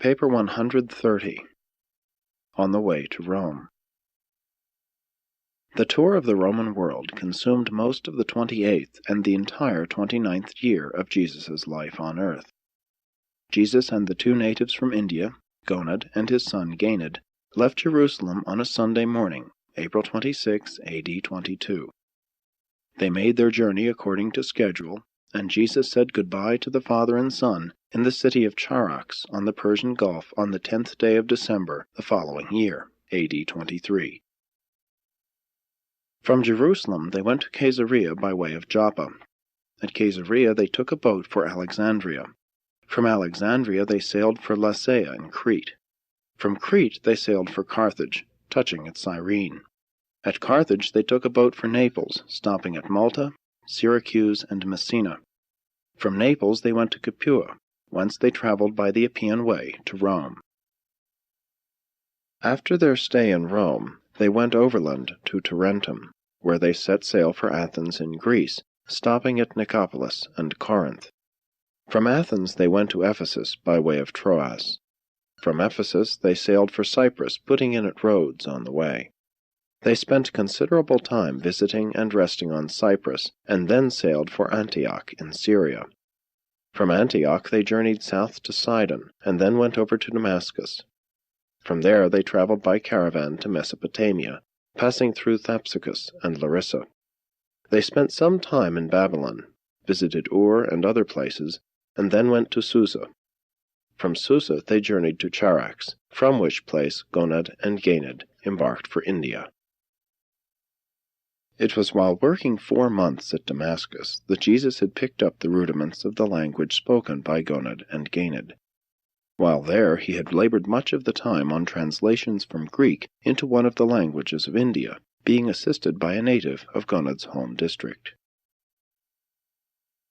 Paper 130. On the Way to Rome. The tour of the Roman world consumed most of the 28th and the entire 29th year of Jesus' life on earth. Jesus and the two natives from India, Gonad and his son Ganid, left Jerusalem on a Sunday morning, April 26, AD 22. They made their journey according to schedule, and Jesus said goodbye to the father and son in the city of Charax on the Persian Gulf on the 10th day of December the following year, AD 23. From Jerusalem they went to Caesarea by way of Joppa. At Caesarea they took a boat for Alexandria. From Alexandria they sailed for Lasea in Crete. From Crete they sailed for Carthage, touching at Cyrene. At Carthage they took a boat for Naples, stopping at Malta, Syracuse, and Messina. From Naples they went to Capua, whence they traveled by the Appian Way to Rome. After their stay in Rome, they went overland to Tarentum, where they set sail for Athens in Greece, stopping at Nicopolis and Corinth. From Athens they went to Ephesus by way of Troas. From Ephesus they sailed for Cyprus, putting in at Rhodes on the way. They spent considerable time visiting and resting on Cyprus, and then sailed for Antioch in Syria. From Antioch they journeyed south to Sidon, and then went over to Damascus. From there they traveled by caravan to Mesopotamia, passing through Thapsacus and Larissa. They spent some time in Babylon, visited Ur and other places, and then went to Susa. From Susa they journeyed to Charax, from which place Gonad and Ganid embarked for India. It was while working 4 months at Damascus that Jesus had picked up the rudiments of the language spoken by Gonad and Ganid. While there he had labored much of the time on translations from Greek into one of the languages of India, being assisted by a native of Gonad's home district.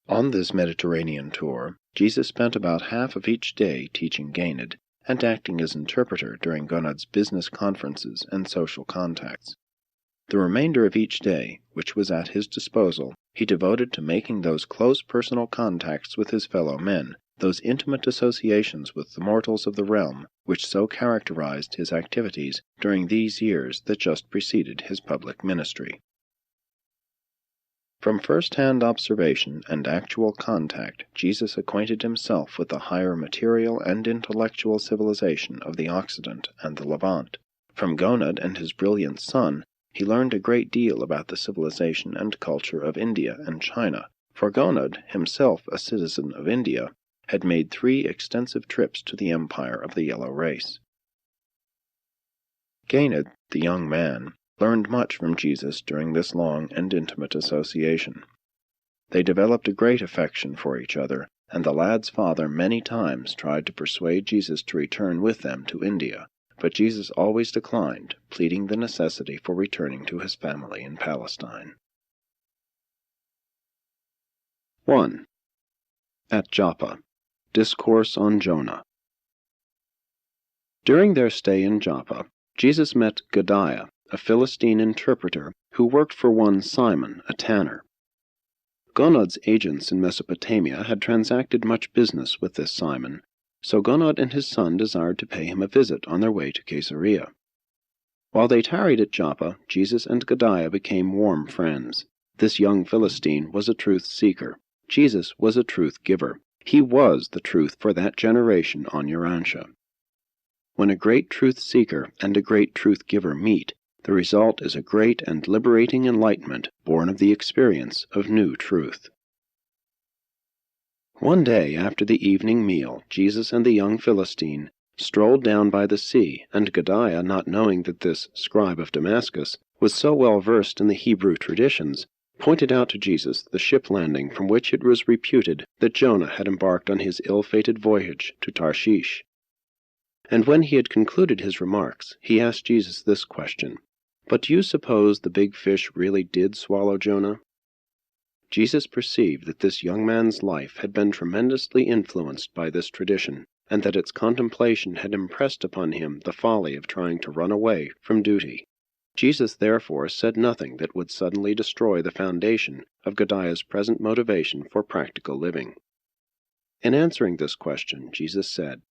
On this Mediterranean tour, Jesus spent about half of each day teaching Ganid and acting as interpreter during Gonad's business conferences and social contacts. The remainder of each day, which was at his disposal, he devoted to making those close personal contacts with his fellow men, those intimate associations with the mortals of the realm, which so characterized his activities during these years that just preceded his public ministry. From first-hand observation and actual contact, Jesus acquainted himself with the higher material and intellectual civilization of the Occident and the Levant. From Gonad and his brilliant son, he learned a great deal about the civilization and culture of India and China, for Gonad, himself a citizen of India, had made 3 extensive trips to the empire of the yellow race. Ganid, the young man, learned much from Jesus during this long and intimate association. They developed a great affection for each other, and the lad's father many times tried to persuade Jesus to return with them to India, but Jesus always declined, pleading the necessity for returning to his family in Palestine. 1. At Joppa. Discourse on Jonah. During their stay in Joppa, Jesus met Godiah, a Philistine interpreter who worked for one Simon, a tanner. Gonad's agents in Mesopotamia had transacted much business with this Simon, so Gonad and his son desired to pay him a visit on their way to Caesarea. While they tarried at Joppa, Jesus and Godiah became warm friends. This young Philistine was a truth-seeker. Jesus was a truth-giver. He was the truth for that generation on Urantia. When a great truth-seeker and a great truth-giver meet, the result is a great and liberating enlightenment born of the experience of new truth. One day after the evening meal, Jesus and the young Philistine strolled down by the sea, and Godiah, not knowing that this scribe of Damascus was so well versed in the Hebrew traditions, pointed out to Jesus the ship landing from which it was reputed that Jonah had embarked on his ill-fated voyage to Tarshish. And when he had concluded his remarks, he asked Jesus this question, "But do you suppose the big fish really did swallow Jonah?" Jesus perceived that this young man's life had been tremendously influenced by this tradition, and that its contemplation had impressed upon him the folly of trying to run away from duty. Jesus therefore said nothing that would suddenly destroy the foundation of Godiah's present motivation for practical living. In answering this question, Jesus said,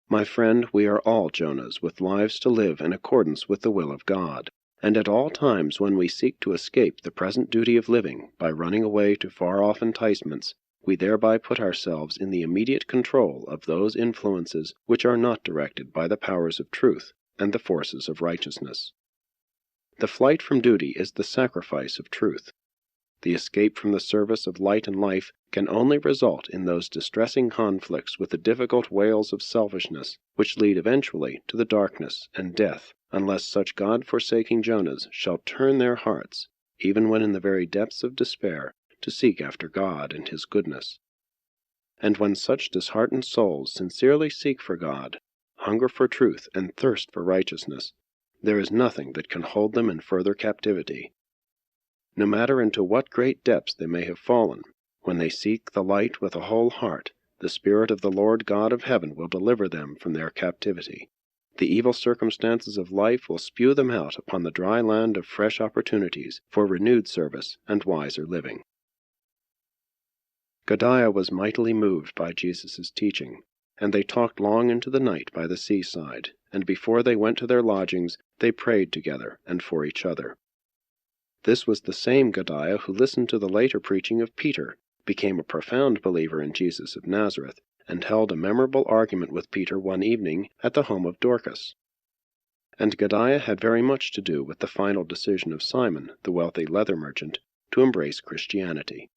My friend, we are all Jonahs with lives to live in accordance with the will of God, and at all times when we seek to escape the present duty of living by running away to far-off enticements, we thereby put ourselves in the immediate control of those influences which are not directed by the powers of truth and the forces of righteousness. The flight from duty is the sacrifice of truth. The escape from the service of light and life can only result in those distressing conflicts with the difficult wails of selfishness, which lead eventually to the darkness and death, unless such God-forsaking Jonahs shall turn their hearts, even when in the very depths of despair, to seek after God and His goodness. And when such disheartened souls sincerely seek for God, hunger for truth and thirst for righteousness, there is nothing that can hold them in further captivity. No matter into what great depths they may have fallen, when they seek the light with a whole heart, the Spirit of the Lord God of heaven will deliver them from their captivity. The evil circumstances of life will spew them out upon the dry land of fresh opportunities for renewed service and wiser living. Godiah was mightily moved by Jesus' teaching, and they talked long into the night by the seaside, and before they went to their lodgings they prayed together and for each other. This was the same Godiah who listened to the later preaching of Peter, became a profound believer in Jesus of Nazareth, and held a memorable argument with Peter one evening at the home of Dorcas. And Godiah had very much to do with the final decision of Simon, the wealthy leather merchant, to embrace Christianity.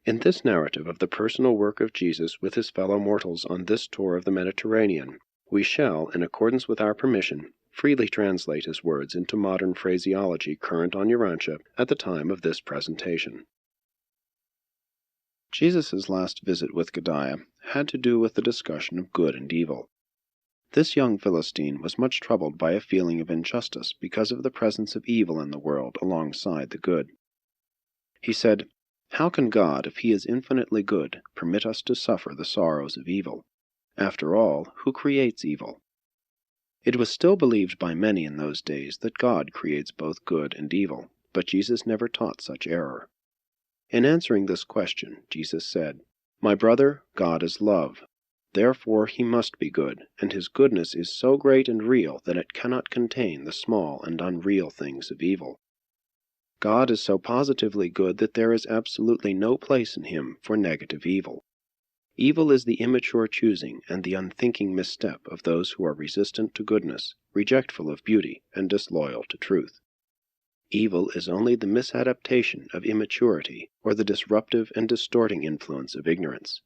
In this narrative of the personal work of Jesus with his fellow mortals on this tour of the Mediterranean, we shall, in accordance with our permission, freely translate his words into modern phraseology current on Urantia at the time of this presentation. Jesus' last visit with Godiah had to do with the discussion of good and evil. This young Philistine was much troubled by a feeling of injustice because of the presence of evil in the world alongside the good. He said, "How can God, if He is infinitely good, permit us to suffer the sorrows of evil? After all, who creates evil?" It was still believed by many in those days that God creates both good and evil, but Jesus never taught such error. In answering this question, Jesus said, "My brother, God is love. Therefore He must be good, and His goodness is so great and real that it cannot contain the small and unreal things of evil. God is so positively good that there is absolutely no place in Him for negative evil. Evil is the immature choosing and the unthinking misstep of those who are resistant to goodness, rejectful of beauty, and disloyal to truth. Evil is only the misadaptation of immaturity or the disruptive and distorting influence of ignorance.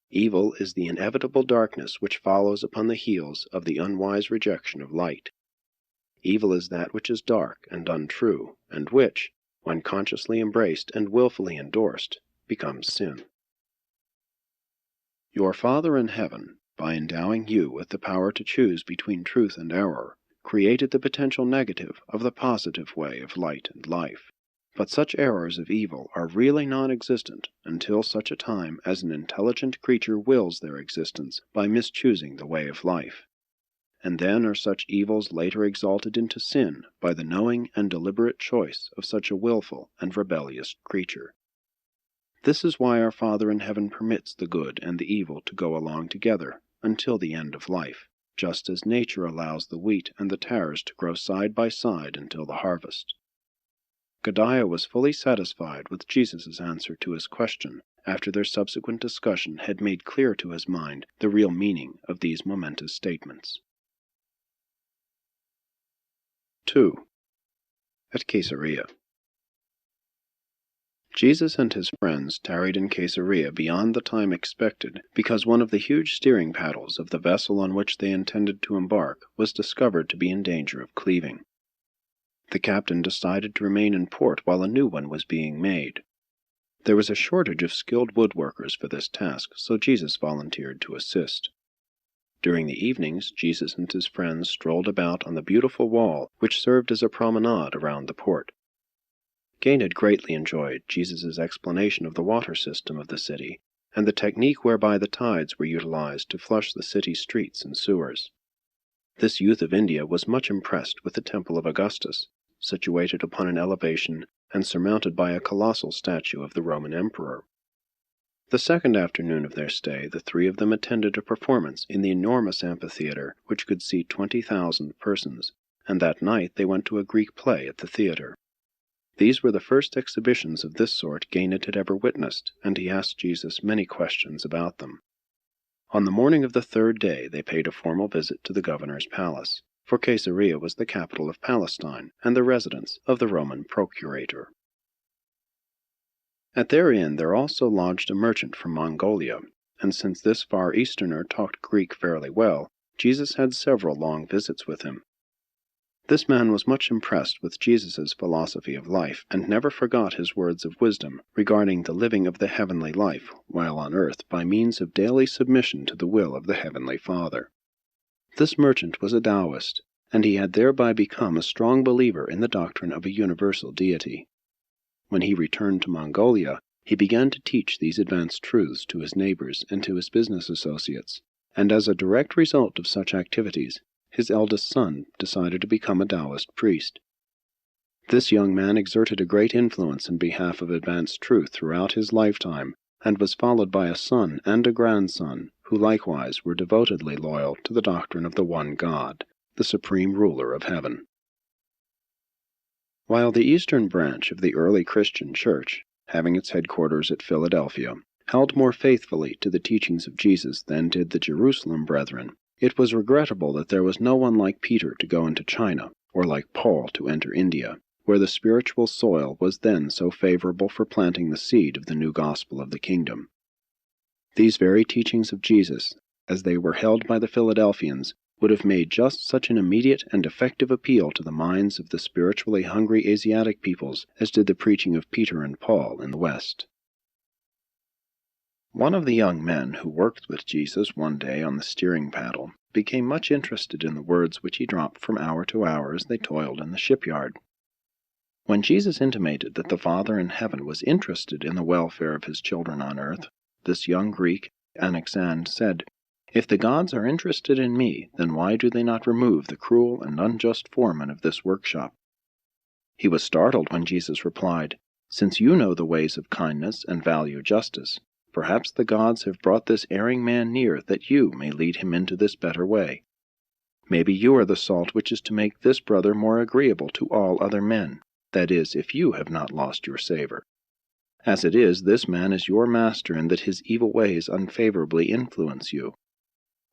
Evil is the inevitable darkness which follows upon the heels of the unwise rejection of light. Evil is that which is dark and untrue, and which, when consciously embraced and willfully endorsed, becomes sin. Your Father in heaven, by endowing you with the power to choose between truth and error, created the potential negative of the positive way of light and life. But such errors of evil are really non-existent until such a time as an intelligent creature wills their existence by mischoosing the way of life. And then are such evils later exalted into sin by the knowing and deliberate choice of such a willful and rebellious creature. This is why our Father in heaven permits the good and the evil to go along together until the end of life, just as nature allows the wheat and the tares to grow side by side until the harvest. Godiah was fully satisfied with Jesus' answer to his question after their subsequent discussion had made clear to his mind the real meaning of these momentous statements. 2. At Caesarea. Jesus and his friends tarried in Caesarea beyond the time expected because one of the huge steering paddles of the vessel on which they intended to embark was discovered to be in danger of cleaving. The captain decided to remain in port while a new one was being made. There was a shortage of skilled woodworkers for this task, so Jesus volunteered to assist. During the evenings, Jesus and his friends strolled about on the beautiful wall which served as a promenade around the port. Gain had greatly enjoyed Jesus' explanation of the water system of the city and the technique whereby the tides were utilized to flush the city streets and sewers. This youth of India was much impressed with the Temple of Augustus, situated upon an elevation and surmounted by a colossal statue of the Roman emperor. The second afternoon of their stay, the three of them attended a performance in the enormous amphitheatre, which could seat 20,000 persons, and that night they went to a Greek play at the theatre. These were the first exhibitions of this sort Gained had ever witnessed, and he asked Jesus many questions about them. On the morning of the third day they paid a formal visit to the governor's palace, for Caesarea was the capital of Palestine and the residence of the Roman procurator. At their inn there also lodged a merchant from Mongolia, and since this far easterner talked Greek fairly well, Jesus had several long visits with him. This man was much impressed with Jesus' philosophy of life, and never forgot his words of wisdom regarding the living of the heavenly life while on earth by means of daily submission to the will of the Heavenly Father. This merchant was a Taoist, and he had thereby become a strong believer in the doctrine of a universal deity. When he returned to Mongolia, he began to teach these advanced truths to his neighbors and to his business associates, and as a direct result of such activities, his eldest son decided to become a Taoist priest. This young man exerted a great influence in behalf of advanced truth throughout his lifetime, and was followed by a son and a grandson, who likewise were devotedly loyal to the doctrine of the one God, the supreme ruler of heaven. While the eastern branch of the early Christian Church, having its headquarters at Philadelphia, held more faithfully to the teachings of Jesus than did the Jerusalem brethren, it was regrettable that there was no one like Peter to go into China, or like Paul to enter India, where the spiritual soil was then so favorable for planting the seed of the new gospel of the kingdom. These very teachings of Jesus, as they were held by the Philadelphians, would have made just such an immediate and effective appeal to the minds of the spiritually hungry Asiatic peoples as did the preaching of Peter and Paul in the West. One of the young men who worked with Jesus one day on the steering paddle became much interested in the words which he dropped from hour to hour as they toiled in the shipyard. When Jesus intimated that the Father in heaven was interested in the welfare of his children on earth, this young Greek, Alexander, said, "If the gods are interested in me, then why do they not remove the cruel and unjust foreman of this workshop?" He was startled when Jesus replied, "Since you know the ways of kindness and value justice, perhaps the gods have brought this erring man near that you may lead him into this better way. Maybe you are the salt which is to make this brother more agreeable to all other men, that is, if you have not lost your savor. As it is, this man is your master, and that his evil ways unfavorably influence you.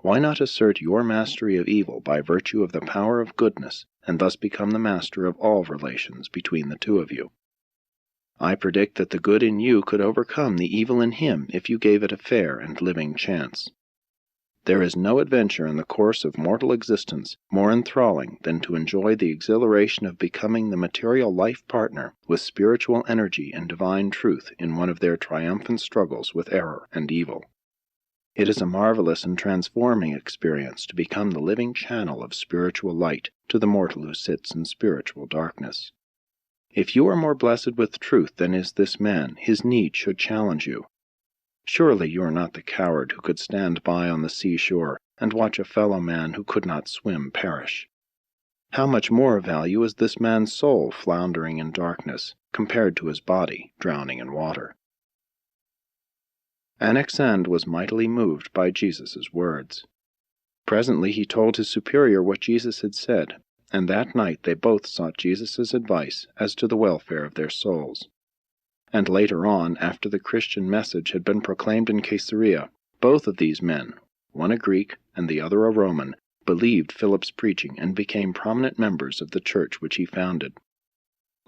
Why not assert your mastery of evil by virtue of the power of goodness, and thus become the master of all relations between the two of you? I predict that the good in you could overcome the evil in him if you gave it a fair and living chance. There is no adventure in the course of mortal existence more enthralling than to enjoy the exhilaration of becoming the material life partner with spiritual energy and divine truth in one of their triumphant struggles with error and evil. It is a marvelous and transforming experience to become the living channel of spiritual light to the mortal who sits in spiritual darkness. If you are more blessed with truth than is this man, his need should challenge you. Surely you are not the coward who could stand by on the seashore and watch a fellow man who could not swim perish. How much more of value is this man's soul floundering in darkness, compared to his body drowning in water? Alexander was mightily moved by Jesus' words. Presently he told his superior what Jesus had said, and that night they both sought Jesus' advice as to the welfare of their souls. And later on, after the Christian message had been proclaimed in Caesarea, both of these men, one a Greek and the other a Roman, believed Philip's preaching and became prominent members of the church which he founded.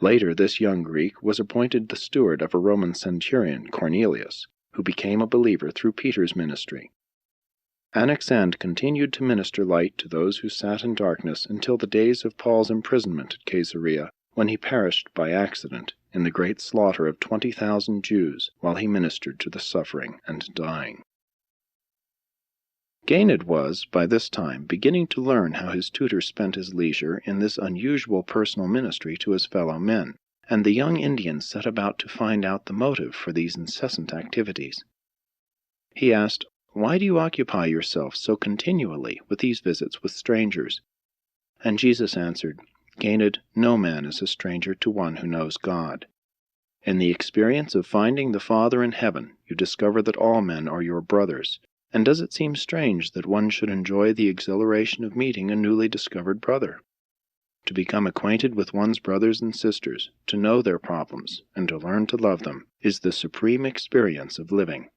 Later this young Greek was appointed the steward of a Roman centurion, Cornelius, who became a believer through Peter's ministry. Alexander continued to minister light to those who sat in darkness until the days of Paul's imprisonment at Caesarea, when he perished by accident in the great slaughter of 20,000 Jews while he ministered to the suffering and dying. Gained was, by this time, beginning to learn how his tutor spent his leisure in this unusual personal ministry to his fellow men, and the young Indian set about to find out the motive for these incessant activities. He asked, "Why do you occupy yourself so continually with these visits with strangers?" And Jesus answered, "Gained, no man is a stranger to one who knows God. In the experience of finding the Father in heaven, you discover that all men are your brothers. And does it seem strange that one should enjoy the exhilaration of meeting a newly discovered brother? To become acquainted with one's brothers and sisters, to know their problems, and to learn to love them, is the supreme experience of living.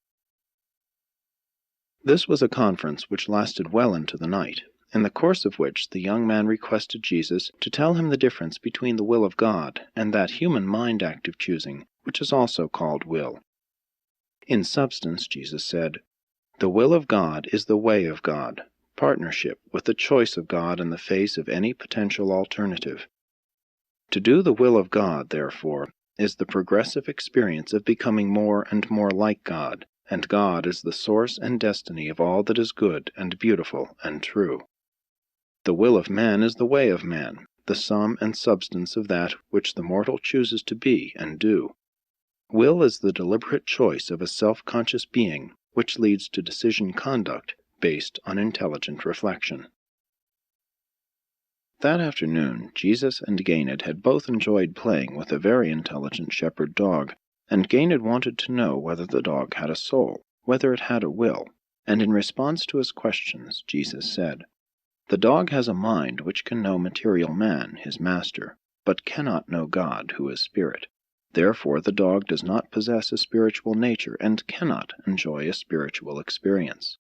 This was a conference which lasted well into the night, in the course of which the young man requested Jesus to tell him the difference between the will of God and that human mind act of choosing, which is also called will. In substance, Jesus said, "The will of God is the way of God, partnership with the choice of God in the face of any potential alternative. To do the will of God, therefore, is the progressive experience of becoming more and more like God, and God is the source and destiny of all that is good and beautiful and true. The will of man is the way of man, the sum and substance of that which the mortal chooses to be and do. Will is the deliberate choice of a self-conscious being, which leads to decision conduct based on intelligent reflection." That afternoon, Jesus and Ganid had both enjoyed playing with a very intelligent shepherd dog, and Ganid wanted to know whether the dog had a soul, whether it had a will, and in response to his questions, Jesus said, "The dog has a mind which can know material man, his master, but cannot know God, who is spirit. Therefore the dog does not possess a spiritual nature and cannot enjoy a spiritual experience.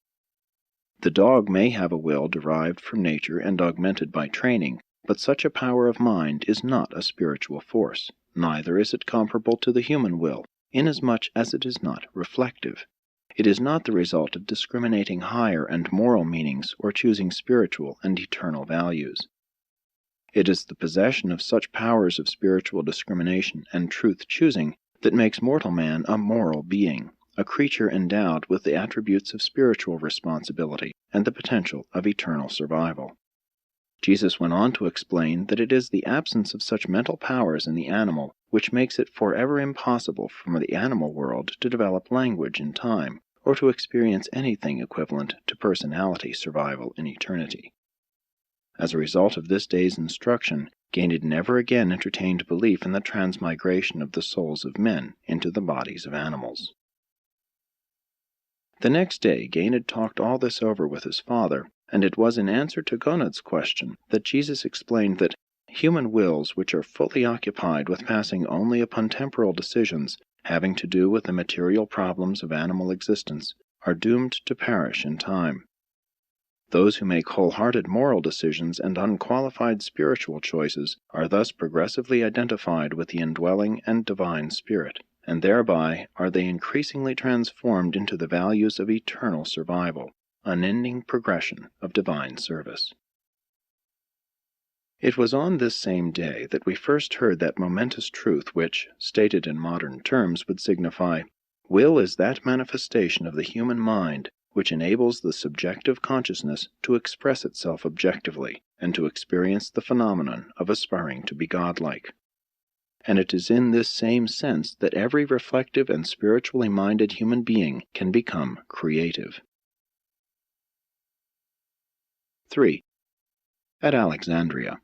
The dog may have a will derived from nature and augmented by training, but such a power of mind is not a spiritual force, neither is it comparable to the human will, inasmuch as it is not reflective. It is not the result of discriminating higher and moral meanings or choosing spiritual and eternal values. It is the possession of such powers of spiritual discrimination and truth-choosing that makes mortal man a moral being, a creature endowed with the attributes of spiritual responsibility and the potential of eternal survival." Jesus went on to explain that it is the absence of such mental powers in the animal which makes it forever impossible for the animal world to develop language in time, or to experience anything equivalent to personality survival in eternity. As a result of this day's instruction, Ganid never again entertained belief in the transmigration of the souls of men into the bodies of animals. The next day, Ganid talked all this over with his father, and it was in answer to Gonad's question that Jesus explained that human wills which are fully occupied with passing only upon temporal decisions having to do with the material problems of animal existence are doomed to perish in time. Those who make wholehearted moral decisions and unqualified spiritual choices are thus progressively identified with the indwelling and divine spirit, and thereby are they increasingly transformed into the values of eternal survival, unending progression of divine service. It was on this same day that we first heard that momentous truth which, stated in modern terms, would signify, will is that manifestation of the human mind which enables the subjective consciousness to express itself objectively and to experience the phenomenon of aspiring to be godlike. And it is in this same sense that every reflective and spiritually minded human being can become creative. 3. At Alexandria.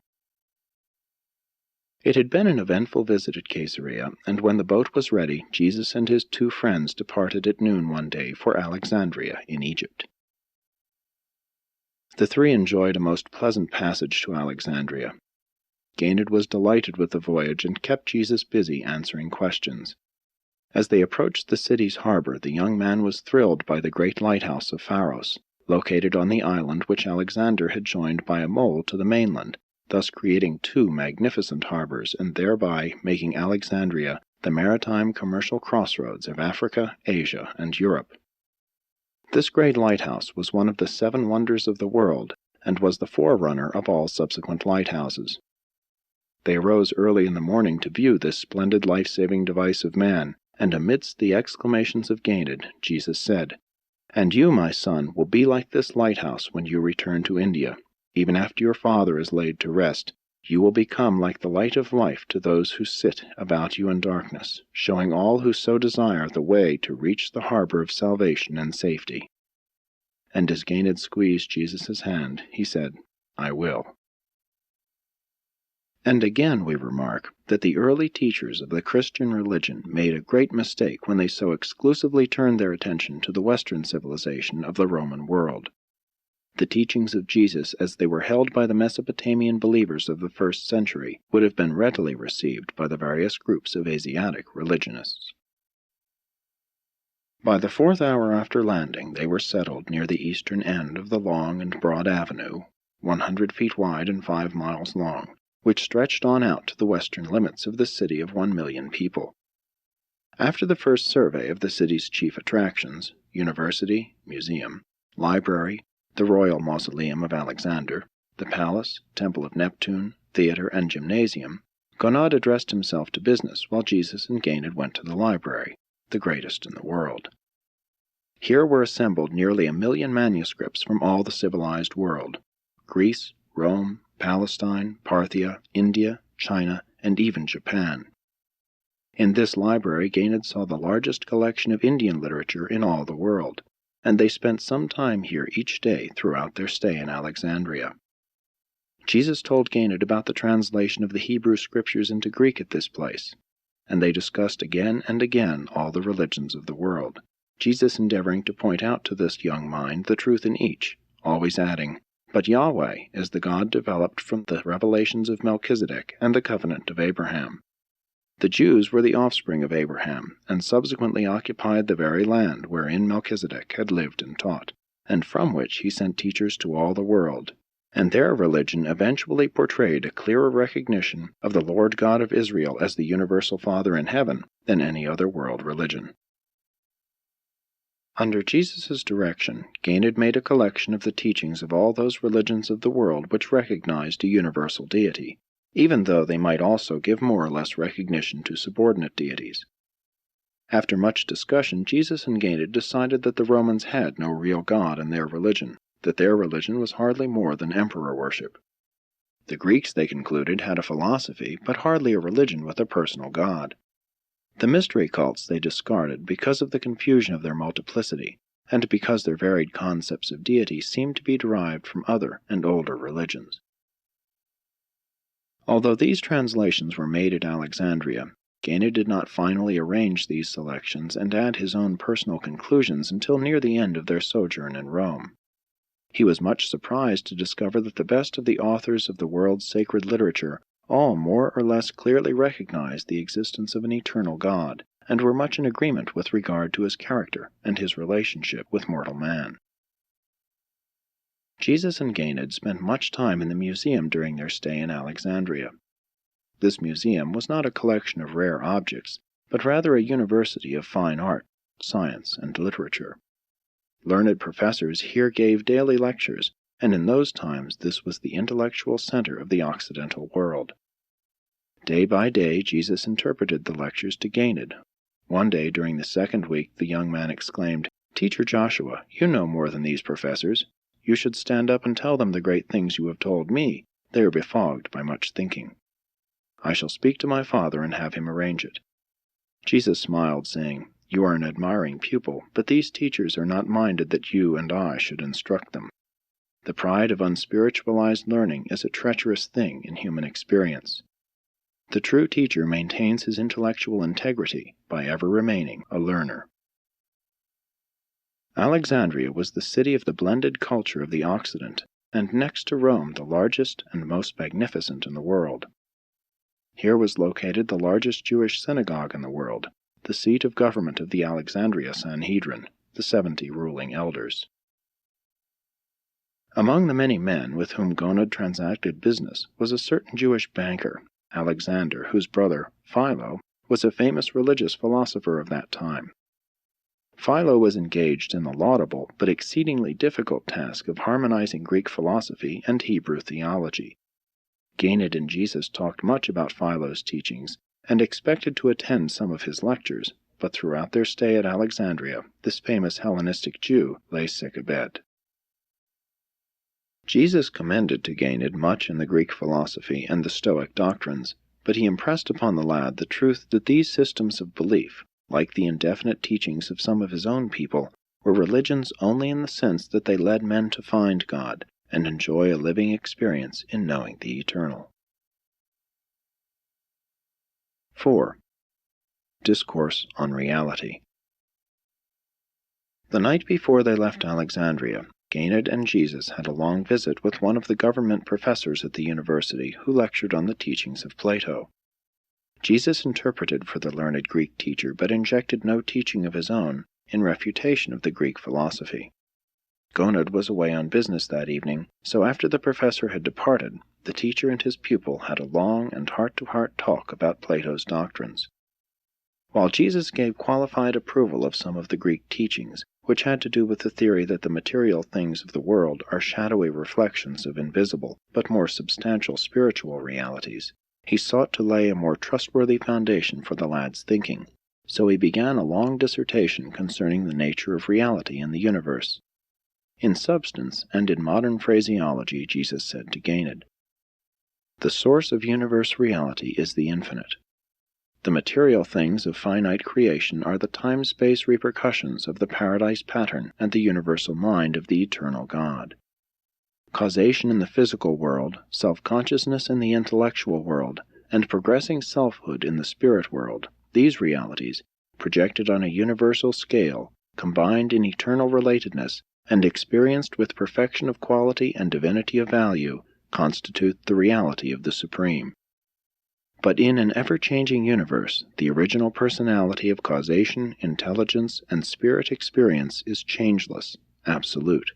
It had been an eventful visit at Caesarea, and when the boat was ready, Jesus and his 2 friends departed at noon one day for Alexandria in Egypt. The 3 enjoyed a most pleasant passage to Alexandria. Ganid was delighted with the voyage and kept Jesus busy answering questions. As they approached the city's harbor, the young man was thrilled by the great lighthouse of Pharos, located on the island which Alexander had joined by a mole to the mainland, thus creating 2 magnificent harbors and thereby making Alexandria the maritime commercial crossroads of Africa, Asia, and Europe. This great lighthouse was one of the 7 wonders of the world and was the forerunner of all subsequent lighthouses. They arose early in the morning to view this splendid life-saving device of man, and amidst the exclamations of Ganid, Jesus said, "And you, my son, will be like this lighthouse when you return to India. Even after your father is laid to rest, you will become like the light of life to those who sit about you in darkness, showing all who so desire the way to reach the harbor of salvation and safety." And as Ganid squeezed Jesus' hand, he said, "I will." And again we remark that the early teachers of the Christian religion made a great mistake when they so exclusively turned their attention to the Western civilization of the Roman world. The teachings of Jesus as they were held by the Mesopotamian believers of the first century would have been readily received by the various groups of Asiatic religionists. By the 4th hour after landing they were settled near the eastern end of the long and broad avenue, 100 feet wide and 5 miles long, which stretched on out to the western limits of the city of 1,000,000 people. After the first survey of the city's chief attractions, university, museum, library, the royal mausoleum of Alexander, the palace, temple of Neptune, theater, and gymnasium, Gonaud addressed himself to business while Jesus and Gained went to the library, the greatest in the world. Here were assembled nearly 1,000,000 manuscripts from all the civilized world: Greece, Rome, Palestine, Parthia, India, China, and even Japan. In this library Gained saw the largest collection of Indian literature in all the world, and they spent some time here each day throughout their stay in Alexandria. Jesus told Gained about the translation of the Hebrew Scriptures into Greek at this place, and they discussed again and again all the religions of the world, Jesus endeavoring to point out to this young mind the truth in each, always adding, "But Yahweh is the God developed from the revelations of Melchizedek and the covenant of Abraham." The Jews were the offspring of Abraham, and subsequently occupied the very land wherein Melchizedek had lived and taught, and from which he sent teachers to all the world, and their religion eventually portrayed a clearer recognition of the Lord God of Israel as the universal Father in heaven than any other world religion. Under Jesus' direction, Gained made a collection of the teachings of all those religions of the world which recognized a universal deity, even though they might also give more or less recognition to subordinate deities. After much discussion, Jesus and Gained decided that the Romans had no real God in their religion, that their religion was hardly more than emperor worship. The Greeks, they concluded, had a philosophy, but hardly a religion with a personal God. The mystery cults they discarded because of the confusion of their multiplicity, and because their varied concepts of deity seemed to be derived from other and older religions. Although these translations were made at Alexandria, Gained did not finally arrange these selections and add his own personal conclusions until near the end of their sojourn in Rome. He was much surprised to discover that the best of the authors of the world's sacred literature all more or less clearly recognized the existence of an eternal God, and were much in agreement with regard to his character and his relationship with mortal man. Jesus and Gained spent much time in the museum during their stay in Alexandria. This museum was not a collection of rare objects, but rather a university of fine art, science, and literature. Learned professors here gave daily lectures, and in those times this was the intellectual center of the Occidental world. Day by day Jesus interpreted the lectures to Gained. One day during the second week the young man exclaimed, "Teacher Joshua, you know more than these professors. You should stand up and tell them the great things you have told me. They are befogged by much thinking." "I shall speak to my father and have him arrange it." Jesus smiled, saying, "You are an admiring pupil, but these teachers are not minded that you and I should instruct them. The pride of unspiritualized learning is a treacherous thing in human experience. The true teacher maintains his intellectual integrity by ever remaining a learner." Alexandria was the city of the blended culture of the Occident, and next to Rome the largest and most magnificent in the world. Here was located the largest Jewish synagogue in the world, the seat of government of the Alexandria Sanhedrin, the 70 ruling elders. Among the many men with whom Gonaud transacted business was a certain Jewish banker, Alexander, whose brother, Philo, was a famous religious philosopher of that time. Philo was engaged in the laudable but exceedingly difficult task of harmonizing Greek philosophy and Hebrew theology. Gained and Jesus talked much about Philo's teachings, and expected to attend some of his lectures, but throughout their stay at Alexandria, this famous Hellenistic Jew lay sick abed. Jesus commended to Gained much in the Greek philosophy and the Stoic doctrines, but he impressed upon the lad the truth that these systems of belief, like the indefinite teachings of some of his own people, were religions only in the sense that they led men to find God and enjoy a living experience in knowing the eternal. 4. Discourse on Reality. The night before they left Alexandria, Ganid and Jesus had a long visit with one of the government professors at the university who lectured on the teachings of Plato. Jesus interpreted for the learned Greek teacher, but injected no teaching of his own in refutation of the Greek philosophy. Ganid was away on business that evening, so after the professor had departed, the teacher and his pupil had a long and heart-to-heart talk about Plato's doctrines. While Jesus gave qualified approval of some of the Greek teachings, which had to do with the theory that the material things of the world are shadowy reflections of invisible, but more substantial spiritual realities, he sought to lay a more trustworthy foundation for the lad's thinking, so he began a long dissertation concerning the nature of reality in the universe. In substance, and in modern phraseology, Jesus said to Ganid, "The source of universe reality is the infinite. The material things of finite creation are the time-space repercussions of the paradise pattern and the universal mind of the eternal God. Causation in the physical world, self-consciousness in the intellectual world, and progressing selfhood in the spirit world, these realities, projected on a universal scale, combined in eternal relatedness, and experienced with perfection of quality and divinity of value, constitute the reality of the Supreme. But in an ever-changing universe, the original personality of causation, intelligence, and spirit experience is changeless, absolute.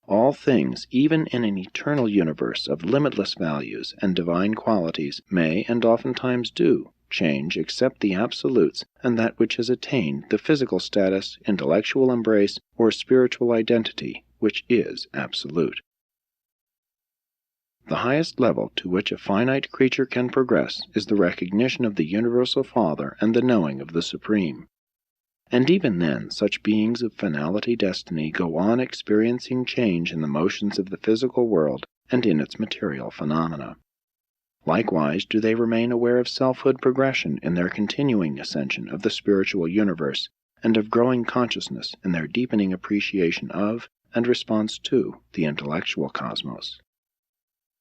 All things, even in an eternal universe of limitless values and divine qualities, may, and oftentimes do, change except the absolutes and that which has attained the physical status, intellectual embrace, or spiritual identity, which is absolute. The highest level to which a finite creature can progress is the recognition of the universal Father and the knowing of the Supreme. And even then, such beings of finality destiny go on experiencing change in the motions of the physical world and in its material phenomena. Likewise do they remain aware of selfhood progression in their continuing ascension of the spiritual universe, and of growing consciousness in their deepening appreciation of and response to the intellectual cosmos.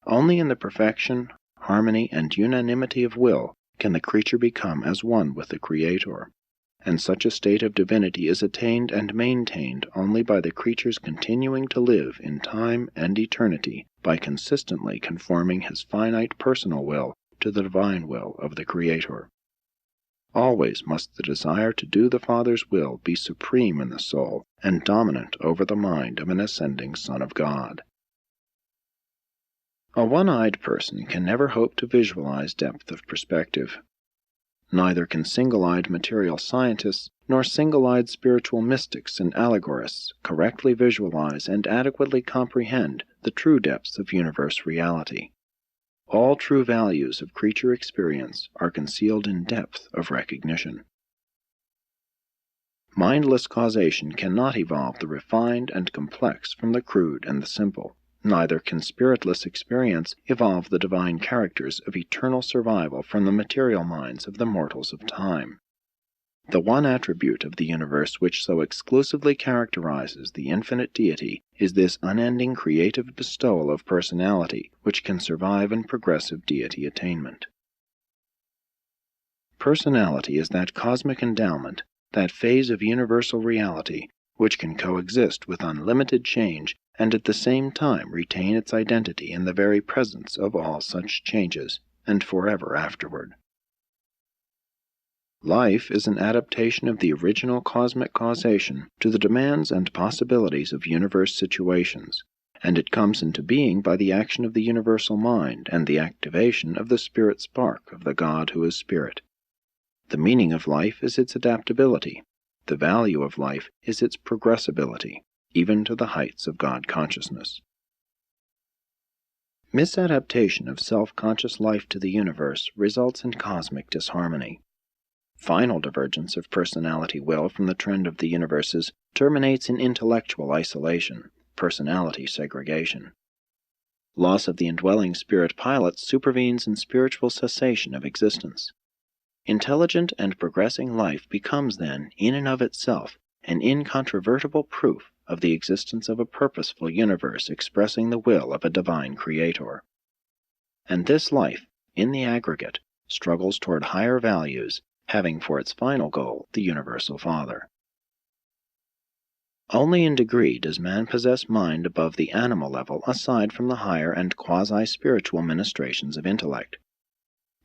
Only in the perfection, harmony, and unanimity of will can the creature become as one with the Creator, and such a state of divinity is attained and maintained only by the creature's continuing to live in time and eternity by consistently conforming his finite personal will to the divine will of the Creator. Always must the desire to do the Father's will be supreme in the soul and dominant over the mind of an ascending Son of God. A one-eyed person can never hope to visualize depth of perspective. Neither can single-eyed material scientists nor single-eyed spiritual mystics and allegorists correctly visualize and adequately comprehend the true depths of universe reality. All true values of creature experience are concealed in depth of recognition. Mindless causation cannot evolve the refined and complex from the crude and the simple. Neither can spiritless experience evolve the divine characters of eternal survival from the material minds of the mortals of time. The one attribute of the universe which so exclusively characterizes the infinite deity is this unending creative bestowal of personality which can survive in progressive deity attainment. Personality is that cosmic endowment, that phase of universal reality, which can coexist with unlimited change and at the same time retain its identity in the very presence of all such changes, and forever afterward. Life is an adaptation of the original cosmic causation to the demands and possibilities of universe situations, and it comes into being by the action of the universal mind and the activation of the spirit spark of the God who is spirit. The meaning of life is its adaptability. The value of life is its progressibility, even to the heights of God consciousness. Misadaptation of self-conscious life to the universe results in cosmic disharmony. Final divergence of personality will from the trend of the universes terminates in intellectual isolation, personality segregation. Loss of the indwelling spirit pilot supervenes in spiritual cessation of existence. Intelligent and progressing life becomes then, in and of itself, an incontrovertible proof of the existence of a purposeful universe expressing the will of a divine Creator. And this life, in the aggregate, struggles toward higher values, having for its final goal the Universal Father. Only in degree does man possess mind above the animal level aside from the higher and quasi-spiritual ministrations of intellect.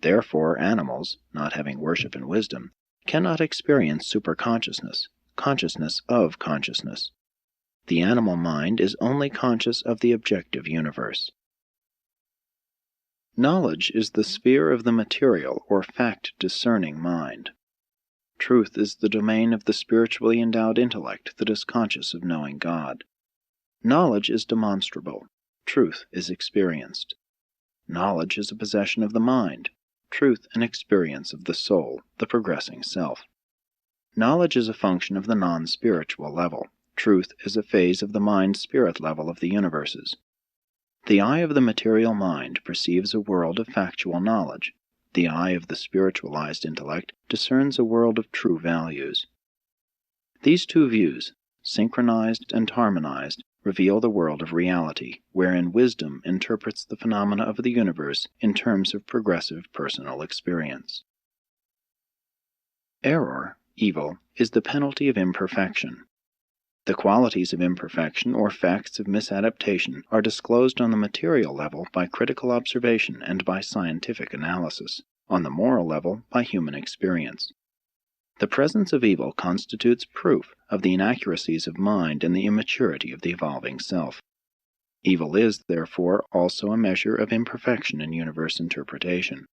Therefore animals, not having worship and wisdom, cannot experience superconsciousness, consciousness of consciousness. The animal mind is only conscious of the objective universe. Knowledge is the sphere of the material or fact-discerning mind. Truth is the domain of the spiritually endowed intellect that is conscious of knowing God. Knowledge is demonstrable. Truth is experienced. Knowledge is a possession of the mind. Truth an experience of the soul, the progressing self. Knowledge is a function of the non-spiritual level. Truth is a phase of the mind-spirit level of the universes. The eye of the material mind perceives a world of factual knowledge. The eye of the spiritualized intellect discerns a world of true values. These two views, synchronized and harmonized, reveal the world of reality, wherein wisdom interprets the phenomena of the universe in terms of progressive personal experience. Error, evil, is the penalty of imperfection. The qualities of imperfection or facts of misadaptation are disclosed on the material level by critical observation and by scientific analysis, on the moral level by human experience. The presence of evil constitutes proof of the inaccuracies of mind and the immaturity of the evolving self. Evil is, therefore, also a measure of imperfection in universe interpretation.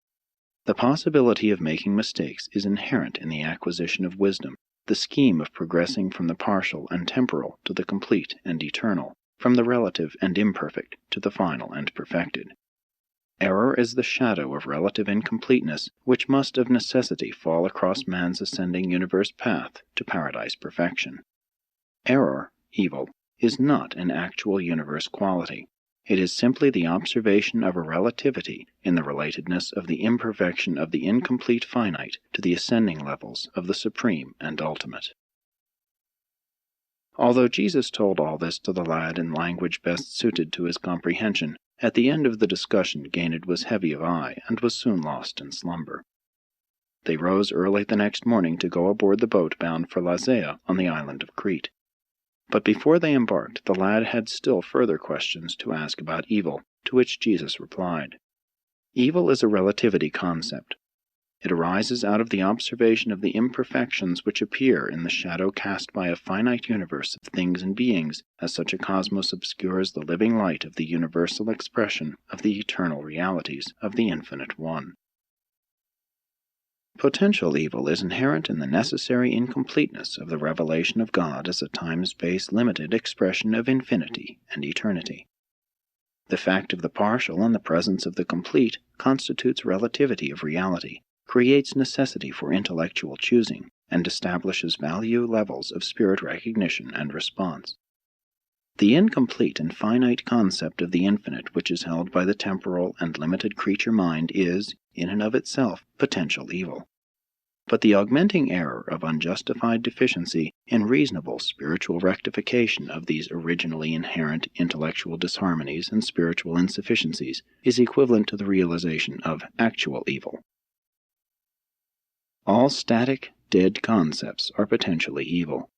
The possibility of making mistakes is inherent in the acquisition of wisdom, the scheme of progressing from the partial and temporal to the complete and eternal, from the relative and imperfect to the final and perfected. Error is the shadow of relative incompleteness which must of necessity fall across man's ascending universe path to paradise perfection. Error, evil, is not an actual universe quality. It is simply the observation of a relativity in the relatedness of the imperfection of the incomplete finite to the ascending levels of the supreme and ultimate. Although Jesus told all this to the lad in language best suited to his comprehension, at the end of the discussion Ganid was heavy of eye and was soon lost in slumber. They rose early the next morning to go aboard the boat bound for Lasea on the island of Crete. But before they embarked, the lad had still further questions to ask about evil, to which Jesus replied. Evil is a relativity concept. It arises out of the observation of the imperfections which appear in the shadow cast by a finite universe of things and beings, as such a cosmos obscures the living light of the universal expression of the eternal realities of the Infinite One. Potential evil is inherent in the necessary incompleteness of the revelation of God as a time-space limited expression of infinity and eternity. The fact of the partial and the presence of the complete constitutes relativity of reality, creates necessity for intellectual choosing, and establishes value levels of spirit recognition and response. The incomplete and finite concept of the infinite which is held by the temporal and limited creature mind is, in and of itself, potential evil. But the augmenting error of unjustified deficiency in reasonable spiritual rectification of these originally inherent intellectual disharmonies and spiritual insufficiencies is equivalent to the realization of actual evil. All static, dead concepts are potentially evil.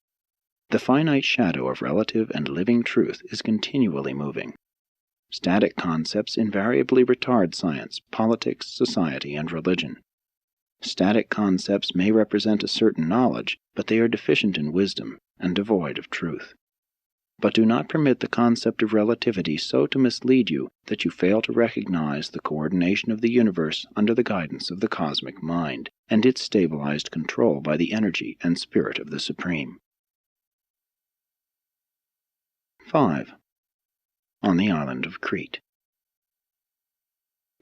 The finite shadow of relative and living truth is continually moving. Static concepts invariably retard science, politics, society, and religion. Static concepts may represent a certain knowledge, but they are deficient in wisdom and devoid of truth. But do not permit the concept of relativity so to mislead you that you fail to recognize the coordination of the universe under the guidance of the cosmic mind, and its stabilized control by the energy and spirit of the Supreme. 5. On the island of Crete.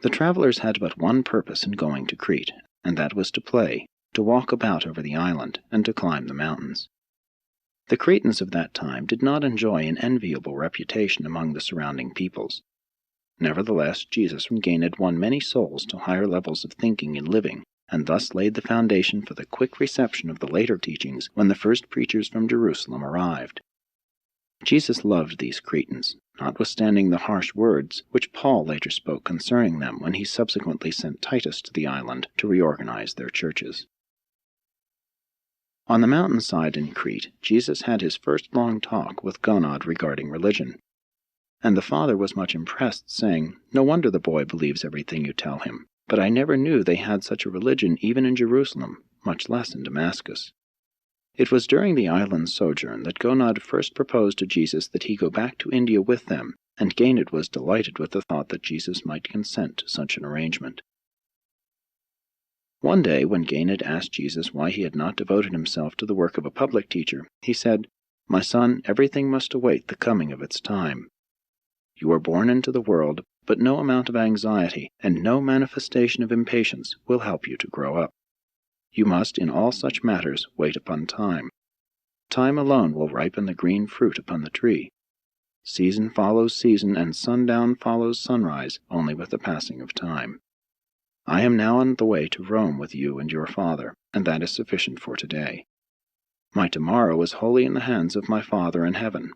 The travelers had but one purpose in going to Crete, and that was to play, to walk about over the island, and to climb the mountains. The Cretans of that time did not enjoy an enviable reputation among the surrounding peoples. Nevertheless, Jesus from Ganid won many souls to higher levels of thinking and living, and thus laid the foundation for the quick reception of the later teachings when the first preachers from Jerusalem arrived. Jesus loved these Cretans, notwithstanding the harsh words which Paul later spoke concerning them when he subsequently sent Titus to the island to reorganize their churches. On the mountainside in Crete, Jesus had his first long talk with JONAH regarding religion. And the father was much impressed, saying, "No wonder the boy believes everything you tell him. But I never knew they had such a religion even in Jerusalem, much less in Damascus." It was during the island's sojourn that JONAH first proposed to Jesus that he go back to India with them, and Ganid was delighted with the thought that Jesus might consent to such an arrangement. One day, when Ganid asked Jesus why he had not devoted himself to the work of a public teacher, he said, "My son, everything must await the coming of its time. You are born into the world, but no amount of anxiety and no manifestation of impatience will help you to grow up. You must, in all such matters, wait upon time. Time alone will ripen the green fruit upon the tree. Season follows season, and sundown follows sunrise, only with the passing of time. I am now on the way to Rome with you and your father, and that is sufficient for today. My tomorrow is wholly in the hands of my Father in heaven."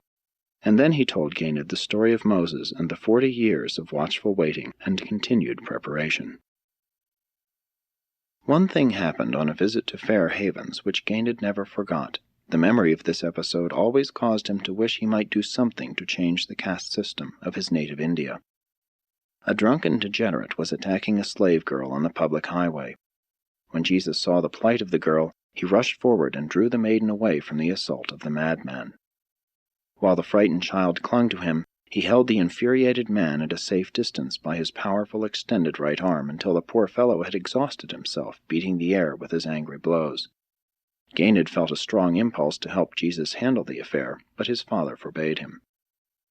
And then he told Ganid the story of Moses and the 40 years of watchful waiting and continued preparation. One thing happened on a visit to Fair Havens which Ganid never forgot. The memory of this episode always caused him to wish he might do something to change the caste system of his native India. A drunken degenerate was attacking a slave girl on the public highway. When Jesus saw the plight of the girl, he rushed forward and drew the maiden away from the assault of the madman. While the frightened child clung to him, he held the infuriated man at a safe distance by his powerful extended right arm until the poor fellow had exhausted himself, beating the air with his angry blows. Ganid felt a strong impulse to help Jesus handle the affair, but his father forbade him.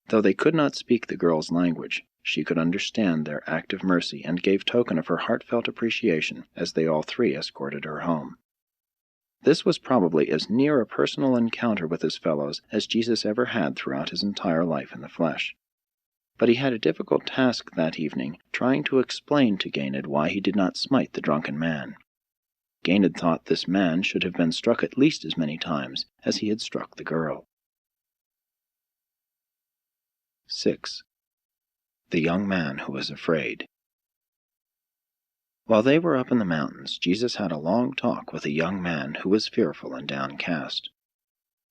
Though they could not speak the girl's language, she could understand their act of mercy and gave token of her heartfelt appreciation as they all three escorted her home. This was probably as near a personal encounter with his fellows as Jesus ever had throughout his entire life in the flesh. But he had a difficult task that evening, trying to explain to Ganid why he did not smite the drunken man. Ganid thought this man should have been struck at least as many times as he had struck the girl. 6. The young man who was afraid. While they were up in the mountains, Jesus had a long talk with a young man who was fearful and downcast.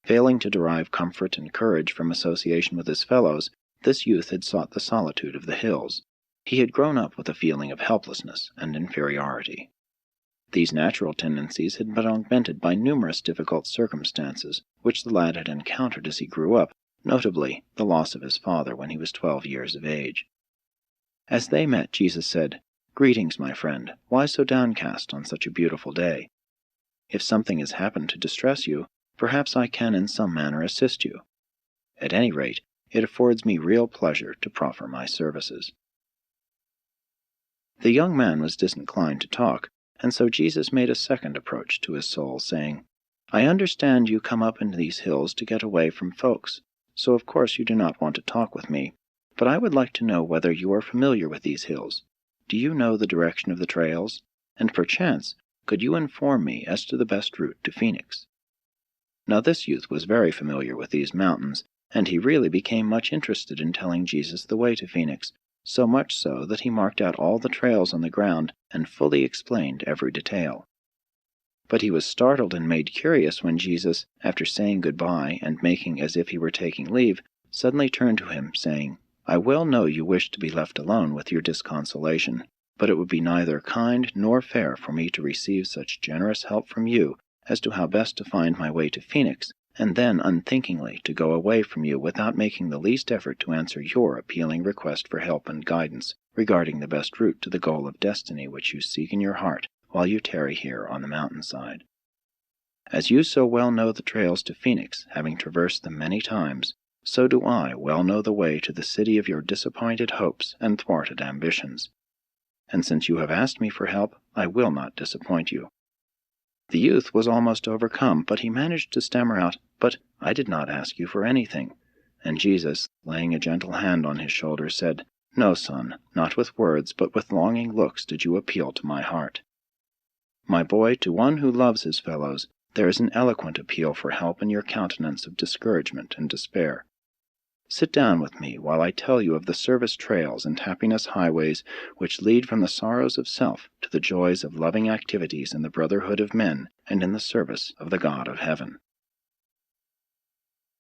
Failing to derive comfort and courage from association with his fellows, this youth had sought the solitude of the hills. He had grown up with a feeling of helplessness and inferiority. These natural tendencies had been augmented by numerous difficult circumstances which the lad had encountered as he grew up, notably the loss of his father when he was 12 years of age. As they met, Jesus said, "Greetings, my friend. Why so downcast on such a beautiful day? If something has happened to distress you, perhaps I can in some manner assist you. At any rate, it affords me real pleasure to proffer my services." The young man was disinclined to talk, and so Jesus made a second approach to his soul, saying, "I understand you come up into these hills to get away from folks, so of course you do not want to talk with me, but I would like to know whether you are familiar with these hills. Do you know the direction of the trails? And perchance, could you inform me as to the best route to Phoenix?" Now this youth was very familiar with these mountains, and he really became much interested in telling Jesus the way to Phoenix, so much so that he marked out all the trails on the ground and fully explained every detail. But he was startled and made curious when Jesus, after saying goodbye and making as if he were taking leave, suddenly turned to him, saying, "I well know you wish to be left alone with your disconsolation, but it would be neither kind nor fair for me to receive such generous help from you as to how best to find my way to Phoenix, and then unthinkingly to go away from you without making the least effort to answer your appealing request for help and guidance regarding the best route to the goal of destiny which you seek in your heart while you tarry here on the mountainside. As you so well know the trails to Phoenix, having traversed them many times, so do I well know the way to the city of your disappointed hopes and thwarted ambitions. And since you have asked me for help, I will not disappoint you." The youth was almost overcome, but he managed to stammer out, "But I did not ask you for anything." And Jesus, laying a gentle hand on his shoulder, said, "No, son, not with words, but with longing looks did you appeal to my heart. My boy, to one who loves his fellows, there is an eloquent appeal for help in your countenance of discouragement and despair. Sit down with me while I tell you of the service trails and happiness highways which lead from the sorrows of self to the joys of loving activities in the brotherhood of men and in the service of the God of heaven."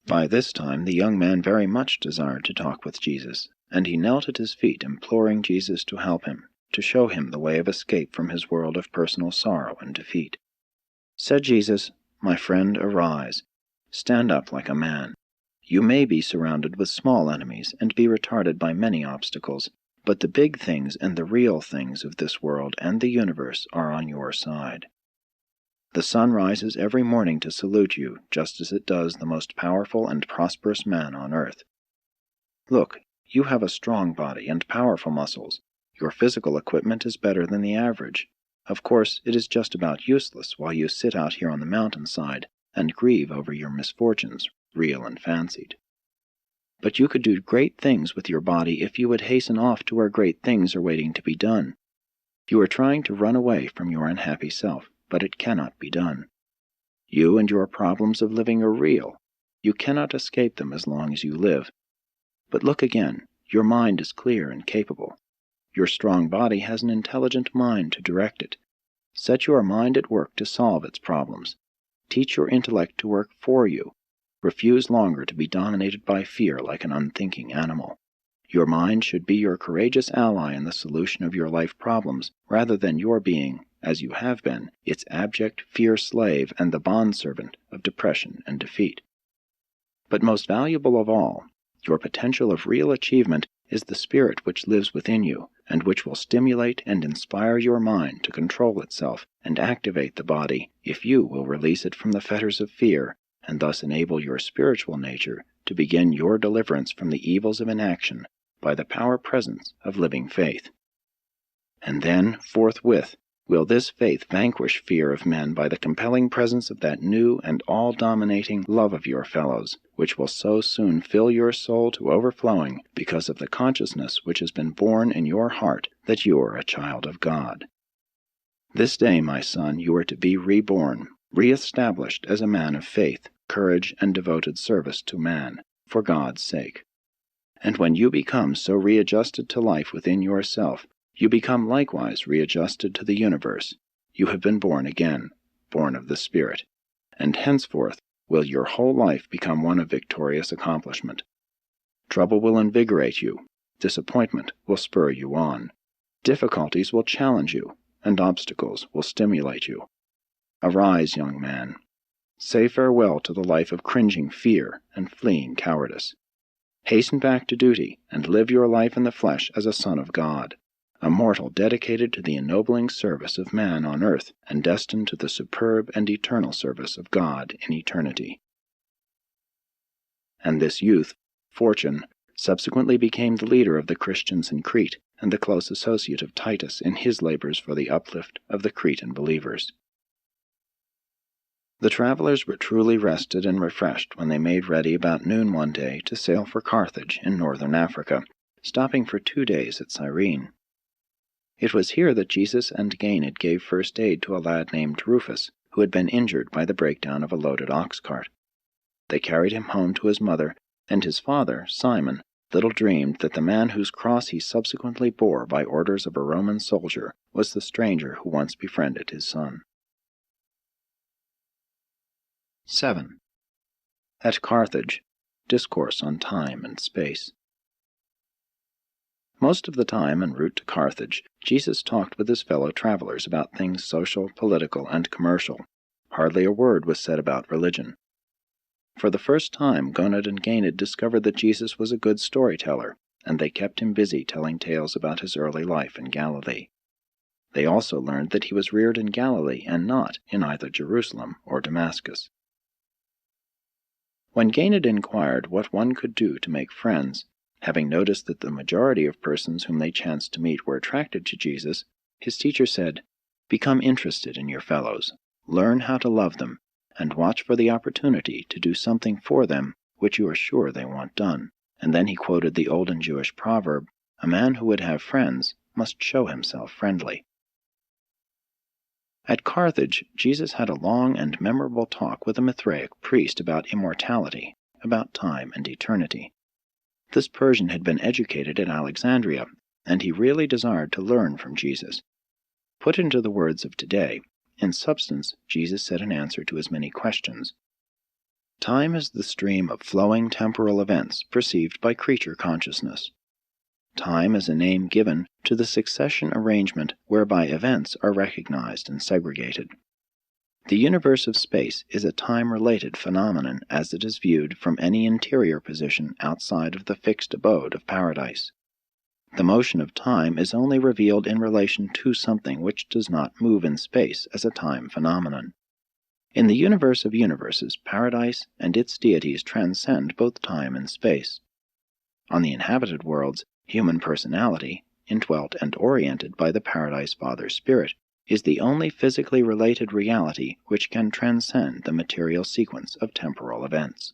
By this time the young man very much desired to talk with Jesus, and he knelt at his feet imploring Jesus to help him, to show him the way of escape from his world of personal sorrow and defeat. Said Jesus, "My friend, arise. Stand up like a man. You may be surrounded with small enemies and be retarded by many obstacles, but the big things and the real things of this world and the universe are on your side. The sun rises every morning to salute you, just as it does the most powerful and prosperous man on earth. Look, you have a strong body and powerful muscles. Your physical equipment is better than the average. Of course, it is just about useless while you sit out here on the mountainside and grieve over your misfortunes, real and fancied. But you could do great things with your body if you would hasten off to where great things are waiting to be done. You are trying to run away from your unhappy self, but it cannot be done. You and your problems of living are real. You cannot escape them as long as you live. But look again, your mind is clear and capable. Your strong body has an intelligent mind to direct it. Set your mind at work to solve its problems. Teach your intellect to work for you. Refuse longer to be dominated by fear like an unthinking animal. Your mind should be your courageous ally in the solution of your life problems, rather than your being, as you have been, its abject fear slave and the bondservant of depression and defeat. But most valuable of all, your potential of real achievement is the spirit which lives within you, and which will stimulate and inspire your mind to control itself and activate the body if you will release it from the fetters of fear, and thus enable your spiritual nature to begin your deliverance from the evils of inaction by the power presence of living faith. And then, forthwith, will this faith vanquish fear of men by the compelling presence of that new and all-dominating love of your fellows, which will so soon fill your soul to overflowing because of the consciousness which has been born in your heart that you are a child of God. This day, my son, you are to be reborn, re-established as a man of faith, courage, and devoted service to man, for God's sake. And when you become so readjusted to life within yourself, you become likewise readjusted to the universe. You have been born again, born of the Spirit, and henceforth will your whole life become one of victorious accomplishment. Trouble will invigorate you, disappointment will spur you on, difficulties will challenge you, and obstacles will stimulate you. Arise, young man. Say farewell to the life of cringing fear and fleeing cowardice. Hasten back to duty and live your life in the flesh as a son of God, a mortal dedicated to the ennobling service of man on earth and destined to the superb and eternal service of God in eternity. And this youth, Fortune, subsequently became the leader of the Christians in Crete and the close associate of Titus in his labors for the uplift of the Cretan believers. The travelers were truly rested and refreshed when they made ready about noon one day to sail for Carthage in northern Africa, stopping for 2 days at Cyrene. It was here that Jesus and Ganid gave first aid to a lad named Rufus, who had been injured by the breakdown of a loaded ox cart. They carried him home to his mother, and his father, Simon, little dreamed that the man whose cross he subsequently bore by orders of a Roman soldier was the stranger who once befriended his son. 7. At Carthage, Discourse on Time and Space. Most of the time en route to Carthage, Jesus talked with his fellow travelers about things social, political, and commercial. Hardly a word was said about religion. For the first time, Gonad and Ganid discovered that Jesus was a good storyteller, and they kept him busy telling tales about his early life in Galilee. They also learned that he was reared in Galilee and not in either Jerusalem or Damascus. When Ganid inquired what one could do to make friends, having noticed that the majority of persons whom they chanced to meet were attracted to Jesus, his teacher said, "Become interested in your fellows, learn how to love them, and watch for the opportunity to do something for them which you are sure they want done." And then he quoted the olden Jewish proverb, "A man who would have friends must show himself friendly." At Carthage, Jesus had a long and memorable talk with a Mithraic priest about immortality, about time and eternity. This Persian had been educated at Alexandria, and he really desired to learn from Jesus. Put into the words of today, in substance, Jesus said in answer to his many questions, "Time is the stream of flowing temporal events perceived by creature consciousness. Time is a name given to the succession arrangement whereby events are recognized and segregated. The universe of space is a time-related phenomenon as it is viewed from any interior position outside of the fixed abode of paradise. The motion of time is only revealed in relation to something which does not move in space as a time phenomenon. In the universe of universes, paradise and its deities transcend both time and space. On the inhabited worlds, human personality, indwelt and oriented by the Paradise Father Spirit, is the only physically related reality which can transcend the material sequence of temporal events.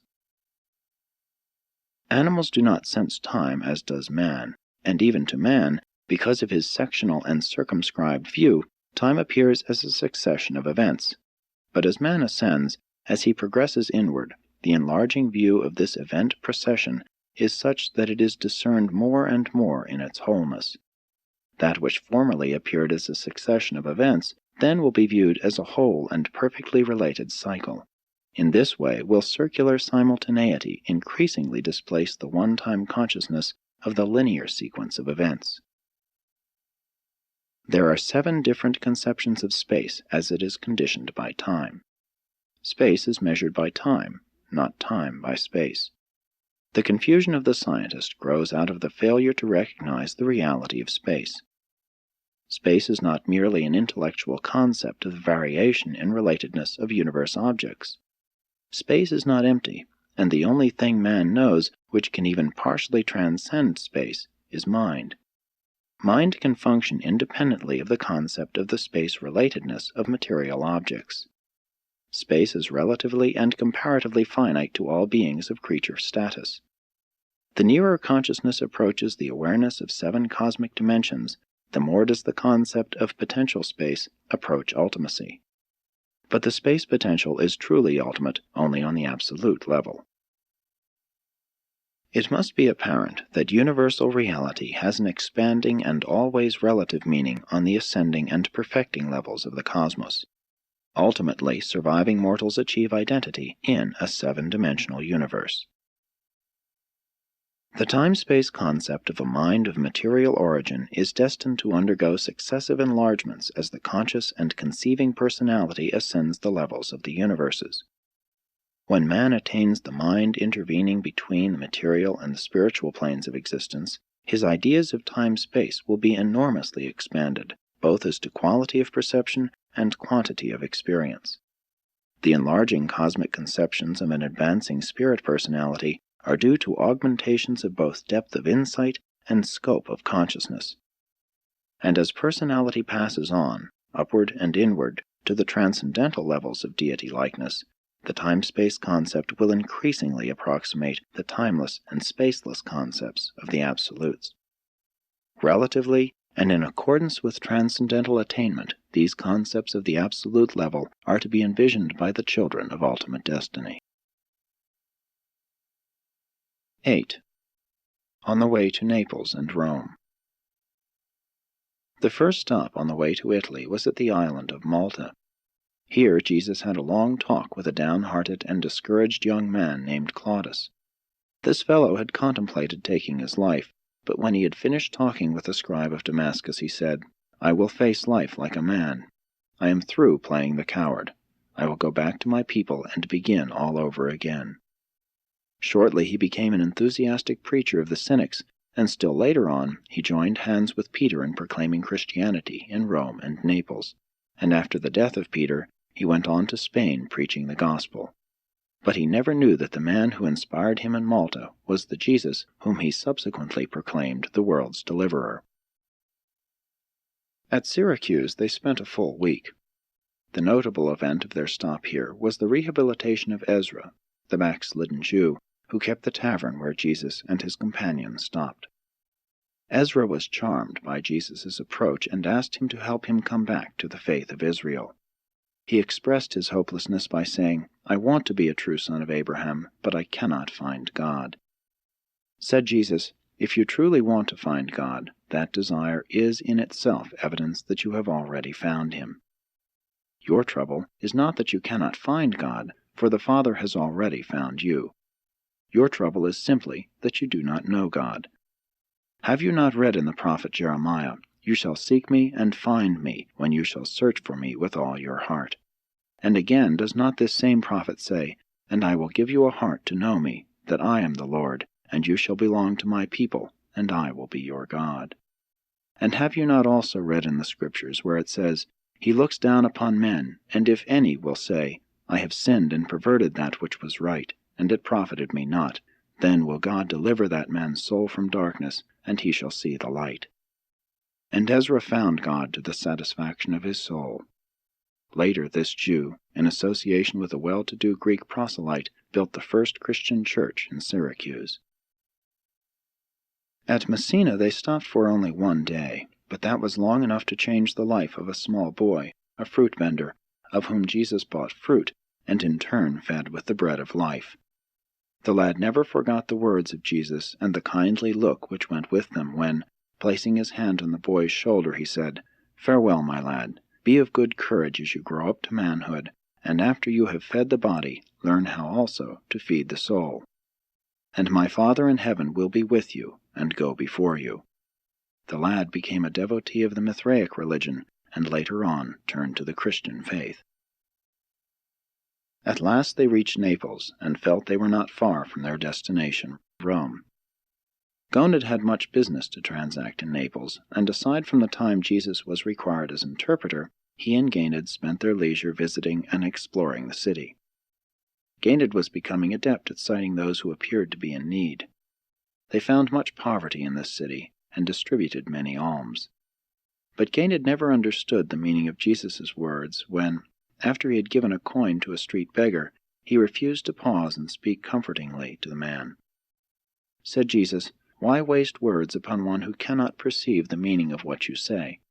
Animals do not sense time as does man, and even to man, because of his sectional and circumscribed view, time appears as a succession of events. But as man ascends, as he progresses inward, the enlarging view of this event procession is such that it is discerned more and more in its wholeness. That which formerly appeared as a succession of events then will be viewed as a whole and perfectly related cycle. In this way will circular simultaneity increasingly displace the one-time consciousness of the linear sequence of events. There are 7 different conceptions of space as it is conditioned by time. Space is measured by time, not time by space. The confusion of the scientist grows out of the failure to recognize the reality of space. Space is not merely an intellectual concept of the variation in relatedness of universe objects. Space is not empty, and the only thing man knows which can even partially transcend space is mind. Mind can function independently of the concept of the space-relatedness of material objects. Space is relatively and comparatively finite to all beings of creature status. The nearer consciousness approaches the awareness of 7 cosmic dimensions, the more does the concept of potential space approach ultimacy. But the space potential is truly ultimate only on the absolute level. It must be apparent that universal reality has an expanding and always relative meaning on the ascending and perfecting levels of the cosmos. Ultimately, surviving mortals achieve identity in a 7-dimensional universe. The time-space concept of a mind of material origin is destined to undergo successive enlargements as the conscious and conceiving personality ascends the levels of the universes. When man attains the mind intervening between the material and the spiritual planes of existence, his ideas of time-space will be enormously expanded, both as to quality of perception and quantity of experience. The enlarging cosmic conceptions of an advancing spirit personality are due to augmentations of both depth of insight and scope of consciousness. And as personality passes on, upward and inward, to the transcendental levels of deity likeness, the time-space concept will increasingly approximate the timeless and spaceless concepts of the absolutes. Relatively, and in accordance with transcendental attainment, these concepts of the absolute level are to be envisioned by the children of ultimate destiny. 8. On the way to Naples and Rome. The first stop on the way to Italy was at the island of Malta. Here Jesus had a long talk with a downhearted and discouraged young man named Claudius. This fellow had contemplated taking his life, but when he had finished talking with the scribe of Damascus, he said, "I will face life like a man. I am through playing the coward. I will go back to my people and begin all over again." Shortly he became an enthusiastic preacher of the Cynics, and still later on he joined hands with Peter in proclaiming Christianity in Rome and Naples, and after the death of Peter, he went on to Spain preaching the gospel. But he never knew that the man who inspired him in Malta was the Jesus whom he subsequently proclaimed the world's deliverer. At Syracuse they spent a full week. The notable event of their stop here was the rehabilitation of Ezra, the backslidden Jew, who kept the tavern where Jesus and his companions stopped. Ezra was charmed by Jesus' approach and asked him to help him come back to the faith of Israel. He expressed his hopelessness by saying, "I want to be a true son of Abraham, but I cannot find God." Said Jesus, "If you truly want to find God, that desire is in itself evidence that you have already found Him. Your trouble is not that you cannot find God, for the Father has already found you. Your trouble is simply that you do not know God. Have you not read in the prophet Jeremiah, 'You shall seek me and find me, when you shall search for me with all your heart'? And again, does not this same prophet say, 'And I will give you a heart to know me, that I am the Lord, and you shall belong to my people, and I will be your God'? And have you not also read in the Scriptures, where it says, 'He looks down upon men, and if any will say, I have sinned and perverted that which was right, and it profited me not, then will God deliver that man's soul from darkness, and he shall see the light.' And Ezra found God to the satisfaction of his soul. Later, this Jew, in association with a well-to-do Greek proselyte, built the first Christian church in Syracuse. At Messina they stopped for only one day, but that was long enough to change the life of a small boy, a fruit vendor, of whom Jesus bought fruit, and in turn fed with the bread of life. The lad never forgot the words of Jesus and the kindly look which went with them when, placing his hand on the boy's shoulder, he said, "Farewell, my lad. Be of good courage as you grow up to manhood, and after you have fed the body, learn how also to feed the soul. And my Father in heaven will be with you, and go before you." The lad became a devotee of the Mithraic religion, and later on turned to the Christian faith. At last they reached Naples, and felt they were not far from their destination, Rome. Gonad had much business to transact in Naples, and aside from the time Jesus was required as interpreter, he and Gonad spent their leisure visiting and exploring the city. Gonad was becoming adept at citing those who appeared to be in need. They found much poverty in this city, and distributed many alms. But Gonad never understood the meaning of Jesus' words when, after he had given a coin to a street beggar, he refused to pause and speak comfortingly to the man. Said Jesus, "Why waste words upon one who cannot perceive the meaning of what you say?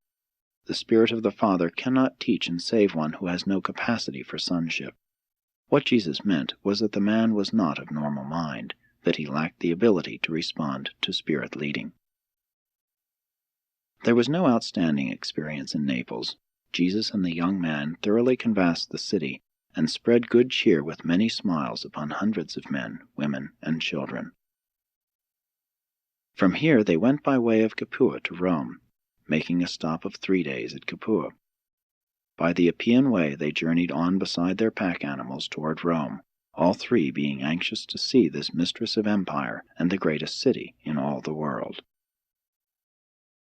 The Spirit of the Father cannot teach and save one who has no capacity for sonship." What Jesus meant was that the man was not of normal mind, that he lacked the ability to respond to Spirit leading. There was no outstanding experience in Naples. Jesus and the young man thoroughly canvassed the city, and spread good cheer with many smiles upon hundreds of men, women, and children. From here they went by way of Capua to Rome, making a stop of 3 days at Capua. By the Appian Way they journeyed on beside their pack animals toward Rome, all three being anxious to see this mistress of empire and the greatest city in all the world.